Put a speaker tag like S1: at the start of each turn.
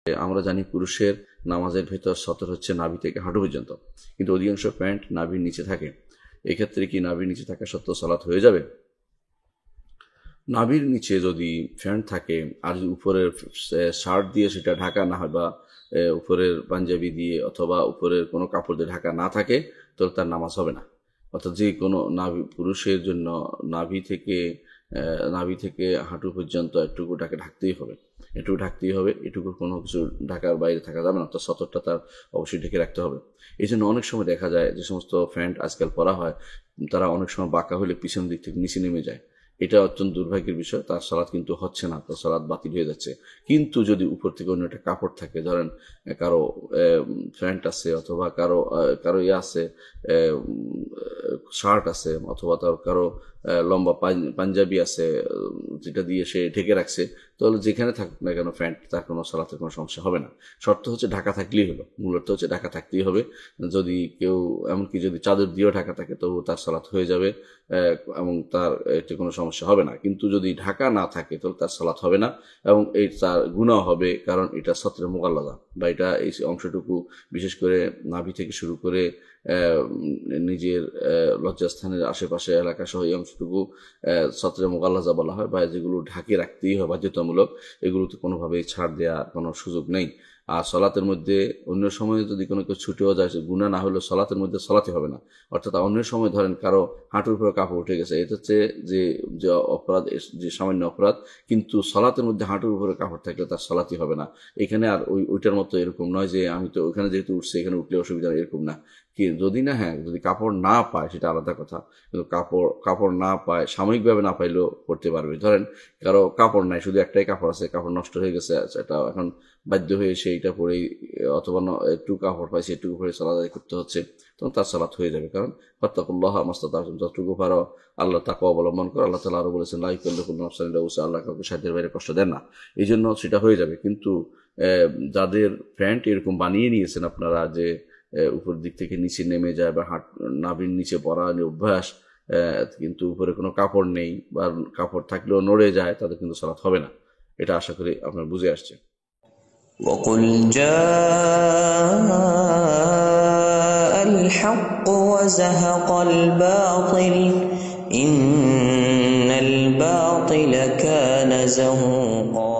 S1: আমরা জানি পুরুষের নামাজের ভেতর সতর হচ্ছে নাভি থেকে হাঁটু পর্যন্ত, কিন্তু অধিকাংশ প্যান্ট নাভির নিচে থাকে। এক্ষেত্রে কি নাভির নিচে থাকা সত্ত্বেও সালাত হয়ে যাবে? নাভির নিচে যদি প্যান্ট থাকে আর যদি উপরের শার্ট দিয়ে সেটা ঢাকা না হয় বা উপরের পাঞ্জাবি দিয়ে অথবা উপরের কোনো কাপড় দিয়ে ঢাকা না থাকে, তাহলে তার নামাজ হবে না। অর্থাৎ যে কোনো পুরুষের জন্য নাভি থেকে হাঁটু পর্যন্ত একটুকু ঢাকতেই হবে, এটুকুর কোনো কিছু ঢাকার বাইরে থাকা যাবে না, অর্থাৎ সতরটা তার অবশ্যই ঢেকে রাখতে হবে। এই জন্য অনেক সময় দেখা যায় যে সমস্ত প্যান্ট আজকাল পরা হয়, তারা অনেক সময় বাঁকা হলে পিছন দিক থেকে নিচে নেমে যায়। এটা অত্যন্ত দুর্ভাগ্যের বিষয়, তার সালাত কিন্তু হচ্ছে না, তার সালাত বাতিল হয়ে যাচ্ছে। কিন্তু যদি উপর থেকে অন্য একটা কাপড় থাকে, ধরেন কারো প্যান্ট আছে অথবা কারো আছে, শার্ট আছে অথবা তার কারো লম্বা পাঞ্জাবি আছে যেটা দিয়ে সে ঢেকে রাখছে, তাহলে যেখানে থাকুক না কেন প্যান্ট, তার কোনো সালাতের কোনো সমস্যা হবে না। শর্ত হচ্ছে ঢাকা থাকলেই হলো, মূলত হচ্ছে ঢাকা থাকতেই হবে। যদি কেউ এমনকি যদি চাদর দিয়েও ঢাকা থাকে তবু তার সালাত হয়ে যাবে এবং তার এতে কোনো সমস্যা হবে না। কিন্তু যদি ঢাকা না থাকে তাহলে তার সালাত হবে না এবং এই তার গুনাহ হবে, কারণ এটা সতরে মুগাল্লাদা, বা এটা এই অংশটুকু বিশেষ করে নাভি থেকে শুরু করে নিজের লজ্জাস্থানের আশেপাশে এলাকা সহ এই অংশটুকু সতরে মুগাল্লাজা বলা হয়, বা যেগুলো ঢাকে রাখতেই হয় বাধ্যতামূলক, এগুলোতে কোনোভাবেই ছাড় দেওয়ার কোনো সুযোগ নেই। আর সলাতের মধ্যে অন্য সময়ে যদি কোনো কেউ ছুটেও যায়, গুনাহ না হলেও সলাতের মধ্যে সলাতে হবে না। অর্থাৎ অন্য সময় ধরেন কারো হাঁটুর উপরে কাপড় উঠে গেছে, এটা হচ্ছে যে অপরাধ, যে সামান্য অপরাধ, কিন্তু সলাতের মধ্যে হাঁটুর উপরে কাপড় থাকলে তার সলাতই হবে না। এখানে আর ওইটার মতো এরকম নয় যে আমি তো ওইখানে যেহেতু উঠছে এখানে উঠলে অসুবিধা, এরকম না। কি যদি না, হ্যাঁ, যদি কাপড় না পায় সেটা আলাদা কথা, কিন্তু কাপড় না পায়, সাময়িকভাবে না পাইলেও পড়তে পারবে। ধরেন কারো কাপড় নাই, শুধু একটাই কাপড় আছে, কাপড় নষ্ট হয়ে গেছে, এটা এখন বাধ্য হয়ে সেইটা পরেই, অথবা একটু কাপড় পাইছে একটু পরে সালাত আদায় করতে হচ্ছে, তখন তার সালাত হয়ে যাবে। কারণ ফাত্তাকুল্লাহ মাস্তাতা'তুম, যতটুকু পারো আল্লাহ তাকওয়া অবলম্বন করো। আল্লাহ তাআলা আরো বলেছেন লা ইউকাল্লিফু নাফসান ইল্লা উসআহা, আল্লাহ কাউকে সাধ্যের বাইরে কষ্ট দেন না, এই জন্য সেটা হয়ে যাবে। কিন্তু যাদের প্যান্ট এরকম বানিয়ে নিয়েছেন আপনারা যে উপর দিক থেকে নিচে নেমে যায় বা নাভির নিচে পরা অভ্যাস, কিন্তু উপরে কোনো কাপড় নেই বা কাপড় থাকলেও নড়ে যায়, তাদের কিন্তু সালাত হবে না। এটা আশা করি আপনার বুঝে আসছে।
S2: وقل جاء الحق وزهق الباطل إن الباطل كان زهوقا